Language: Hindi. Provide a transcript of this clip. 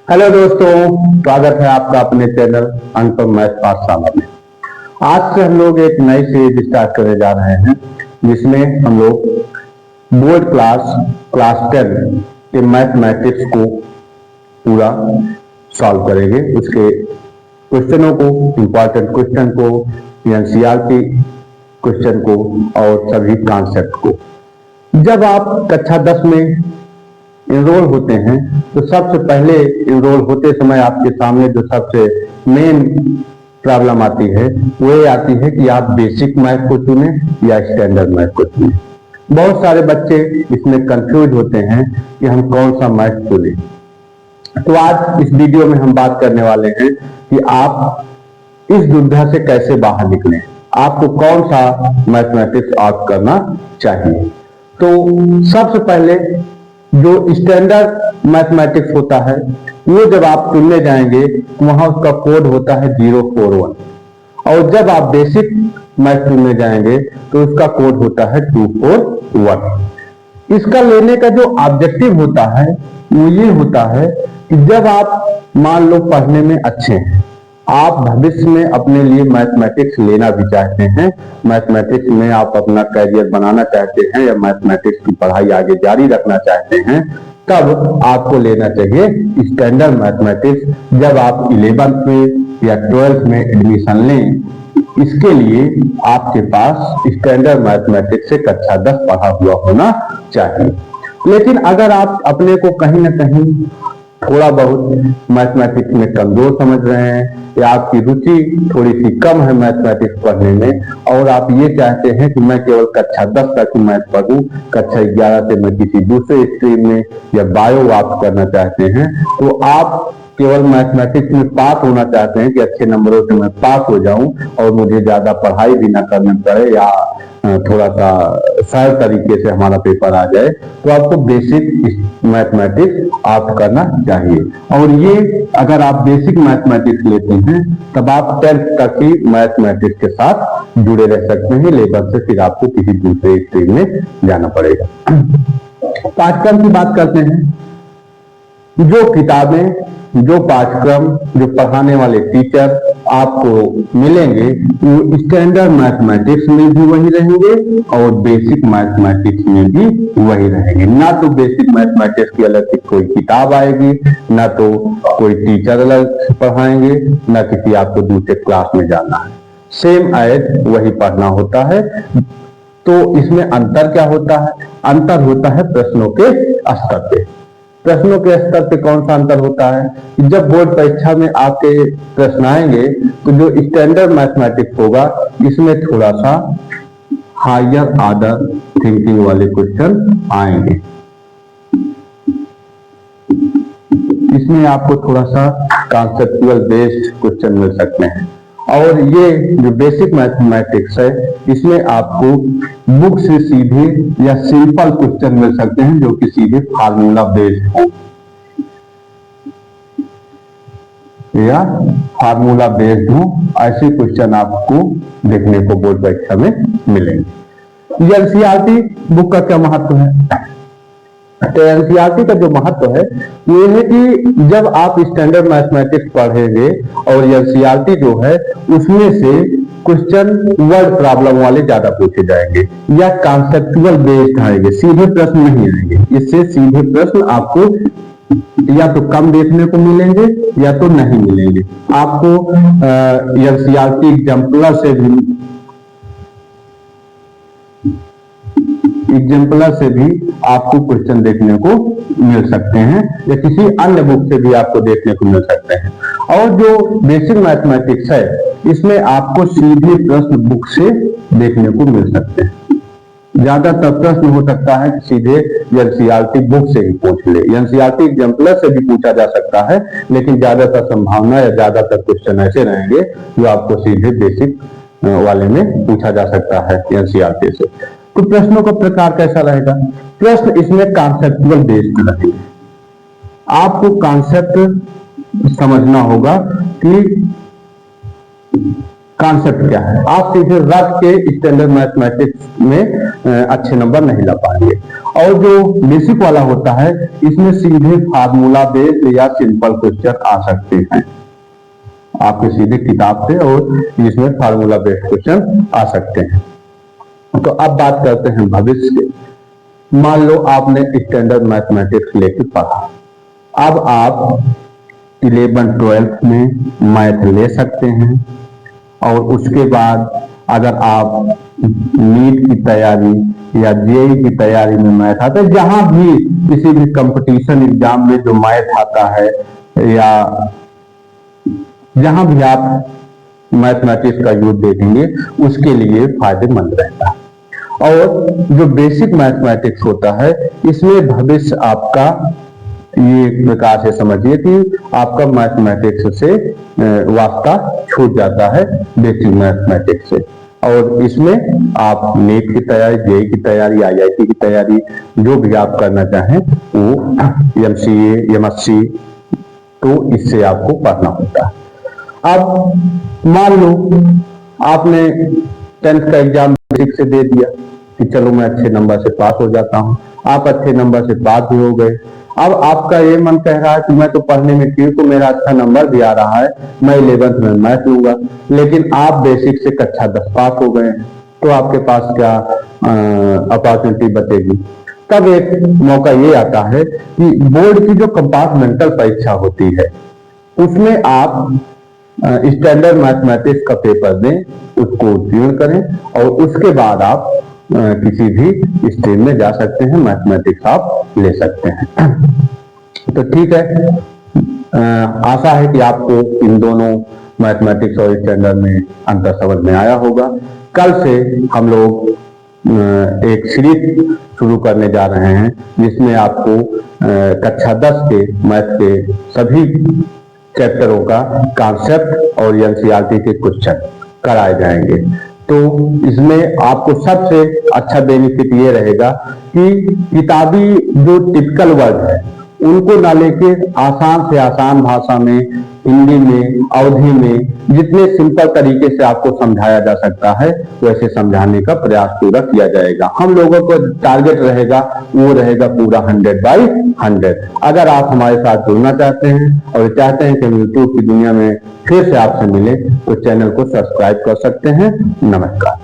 हेलो दोस्तों, स्वागत है आपका अपने चैनल अनुपम मैथ पाठशाला में। आज से हम लोग एक नई सीरीज स्टार्ट करने जा रहे हैं, जिसमें हम लोग बोर्ड क्लास 10 के मैथमेटिक्स को पूरा सॉल्व करेंगे। उसके क्वेश्चनों को, इंपॉर्टेंट क्वेश्चन को, एनसीईआरटी क्वेश्चन को और सभी कॉन्सेप्ट को। जब आप कक्षा 10 में इनरोल होते हैं तो सबसे पहले इनरोल होते समय आपके सामने जो सबसे मेन प्रॉब्लम आती है वो ये आती है कि आप बेसिक मैथ को चुने या स्टैंडर्ड मैथ को चुने। बहुत सारे बच्चे इसमें कंफ्यूज होते हैं कि हम कौन सा मैथ चुने। तो आज इस वीडियो में हम बात करने वाले हैं कि आप इस दुविधा से कैसे बाहर निकलें, आपको कौन सा मैथमेटिक्स ऑप्ट करना चाहिए। तो सबसे पहले जो स्टैंडर्ड मैथमेटिक्स होता है वो जब आप चुनने जाएंगे तो वहां उसका कोड होता है 041, और जब आप बेसिक मैथ चुनने जाएंगे तो उसका कोड होता है 241। इसका लेने का जो ऑब्जेक्टिव होता है वो ये होता है कि जब आप मान लो पढ़ने में अच्छे हैं, आप भविष्य में अपने लिए मैथमेटिक्स लेना भी चाहते हैं, मैथमेटिक्स में आप अपना कैरियर बनाना चाहते हैं या मैथमेटिक्स की पढ़ाई आगे जारी रखना चाहते हैं, तब आपको लेना चाहिए स्टैंडर्ड मैथमेटिक्स। जब आप 11th में या 12th में एडमिशन लें, इसके लिए आपके पास स्टैंडर्ड मैथमेटिक्स से कक्षा 10 पढ़ा हुआ होना चाहिए। लेकिन अगर आप अपने को कहीं ना कहीं थोड़ा बहुत मैथमेटिक्स में कमजोर समझ रहे हैं या आपकी रुचि थोड़ी सी कम है मैथमेटिक्स पढ़ने में, और आप ये चाहते हैं कि मैं केवल कक्षा 10 तक ही मैथ पढ़ूं, कक्षा 11 से मैं किसी दूसरे स्ट्रीम में या बायो आप करना चाहते हैं, तो आप केवल मैथमेटिक्स में पास होना चाहते हैं कि अच्छे नंबरों से मैं पास हो जाऊं और मुझे ज्यादा पढ़ाई भी ना करना पड़े या थोड़ा सा सरल तरीके से हमारा पेपर आ जाए, तो आपको बेसिक मैथमेटिक्स ऑप्ट करना चाहिए। और ये अगर आप बेसिक मैथमेटिक्स लेते हैं तब आप 10th तक ही मैथमेटिक्स के साथ जुड़े रह सकते हैं। 11 से फिर आपको किसी दूसरे स्ट्रीम में जाना पड़ेगा। पाठ्यक्रम की बात करते हैं। जो किताबें, जो पाठ्यक्रम, जो पढ़ाने वाले टीचर आपको मिलेंगे वो स्टैंडर्ड मैथमेटिक्स में भी वही रहेंगे और बेसिक मैथमेटिक्स में भी वही रहेंगे। ना तो बेसिक मैथमेटिक्स की अलग से कोई किताब आएगी, ना तो कोई टीचर अलग पढ़ाएंगे, ना किसी आपको दूसरे क्लास में जाना है। सेम एज वही पढ़ना होता है। तो इसमें अंतर क्या होता है? अंतर होता है प्रश्नों के स्तर पे। प्रश्नों के स्तर पे कौन सा अंतर होता है कि जब बोर्ड परीक्षा में आपके प्रश्न आएंगे तो जो स्टैंडर्ड मैथमेटिक्स होगा इसमें थोड़ा सा हायर ऑर्डर थिंकिंग वाले क्वेश्चन आएंगे। इसमें आपको थोड़ा सा कॉन्सेप्चुअल बेस्ड क्वेश्चन मिल सकते हैं। और ये जो बेसिक मैथमेटिक्स है इसमें आपको बुक से सीधे या सिंपल क्वेश्चन मिल सकते हैं जो कि सीधे फार्मूला बेस्ड हो या फार्मूला बेस्ड हो, ऐसे क्वेश्चन आपको देखने को बोर्ड परीक्षा में मिलेंगे। एनसीईआरटी बुक का क्या महत्व है? तो एनसीईआरटी का जो महत्व है वो ये है कि जब आप स्टैंडर्ड मैथमेटिक्स पढ़ेंगे और एनसीईआरटी जो है उसमें से क्वेश्चन वर्ड प्रॉब्लम वाले ज्यादा पूछे जाएंगे या कॉन्सेप्चुअल बेस्ड आएंगे, सीधे प्रश्न नहीं आएंगे। इससे सीधे प्रश्न आपको या तो कम देखने को मिलेंगे या तो नहीं मिलेंगे। आपको एनसीईआरटी एग्जाम्पलर से भी आपको क्वेश्चन देखने को मिल सकते हैं या किसी अन्य बुक से भी आपको देखने को मिल सकते हैं। और जो बेसिक मैथमेटिक्स है इसमें आपको सीधे प्रश्न बुक से देखने को मिल सकते हैं। ज्यादातर प्रश्न हो सकता है कि सीधे एनसीईआरटी बुक से ही पूछ ले, एनसीईआरटी एग्जाम्पलर से भी पूछा जा सकता है, लेकिन ज्यादातर संभावना या ज्यादातर क्वेश्चन ऐसे रहेंगे जो आपको सीधे बेसिक वाले में पूछा जा सकता है एनसीईआरटी से। तो प्रश्नों का प्रकार कैसा रहेगा? प्रश्न इसमें कॉन्सेप्चुअल बेस्ड रहेंगे। आपको कॉन्सेप्ट समझना होगा कि कॉन्सेप्ट क्या है। आप सीधे रट के स्टैंडर्ड मैथमेटिक्स में अच्छे नंबर नहीं ला पाएंगे। और जो बेसिक वाला होता है इसमें सीधे फार्मूला बेस्ड या सिंपल क्वेश्चन आ सकते हैं आपके सीधे किताब से, और इसमें फार्मूला बेस्ड क्वेश्चन आ सकते हैं। तो अब बात करते हैं भविष्य के। मान लो आपने स्टैंडर्ड मैथमेटिक्स लेके पढ़ा, अब आप 11th-12th में मैथ ले सकते हैं, और उसके बाद अगर आप नीट की तैयारी या जेईई की तैयारी में मैथ आता है, जहां भी किसी भी कंपटीशन एग्जाम में जो मैथ आता है या जहां भी आप मैथमेटिक्स का यूज देखेंगे उसके लिए फायदेमंद रहता है। और जो बेसिक मैथमेटिक्स होता है इसमें भविष्य आपका ये एक प्रकार से समझिए कि आपका मैथमेटिक्स से वास्ता छूट जाता है बेसिक मैथमेटिक्स से, और इसमें आप नीट की तैयारी, जेईई की तैयारी, आईआईटी की तैयारी जो भी आप करना चाहें वो एमसीए, एमएससी, तो इससे आपको पढ़ना होता है। अब मान लो आपने 10th का एग्जाम बेसिक से दे दिया कि चलो मैं अच्छे नंबर से पास हो जाता हूं, आप अच्छे नंबर से पास भी हो गए। अब आपका ये मन कह रहा है कि मैं तो पढ़ने में ठीक हूं, मेरा अच्छा नंबर भी आ रहा है, मैं 11th में मैथ लूंगा, लेकिन आप बेसिक से कक्षा 10 पास हो गए हैं, तो आपके पास क्या अपॉर्चुनिटी बचेगी। तब एक मौका ये आता है कि बोर्ड की जो कंपार्टमेंटल परीक्षा होती है उसमें आप स्टैंडर्ड मैथमेटिक्स का पेपर दें, उसको उत्तीर्ण करें, और उसके बाद आप किसी भी स्ट्रीम में जा सकते हैं, मैथमेटिक्स आप ले सकते हैं। तो ठीक है, आशा है कि आपको इन दोनों मैथमेटिक्स और स्टैंडर्ड में अंतर समझ में आया होगा। कल से हम लोग एक सीरीज शुरू करने जा रहे हैं जिसमें आपको कक्षा 10 के मैथ के सभी चैप्टरों का कॉन्सेप्ट और एनसीईआरटी के क्वेश्चन कराए जाएंगे। तो इसमें आपको सबसे अच्छा बेनिफिट ये रहेगा कि किताबी जो टिपिकल वर्ड है उनको ना लेके आसान से आसान भाषा में, हिंदी में, अवधि में, जितने सिंपल तरीके से आपको समझाया जा सकता है वैसे समझाने का प्रयास पूरा किया जाएगा। हम लोगों को टारगेट रहेगा वो रहेगा पूरा 100/100। अगर आप हमारे साथ जुड़ना चाहते हैं और चाहते हैं कि हम यूट्यूब की दुनिया में फिर से आपसे मिले तो चैनल को सब्सक्राइब कर सकते हैं। नमस्कार।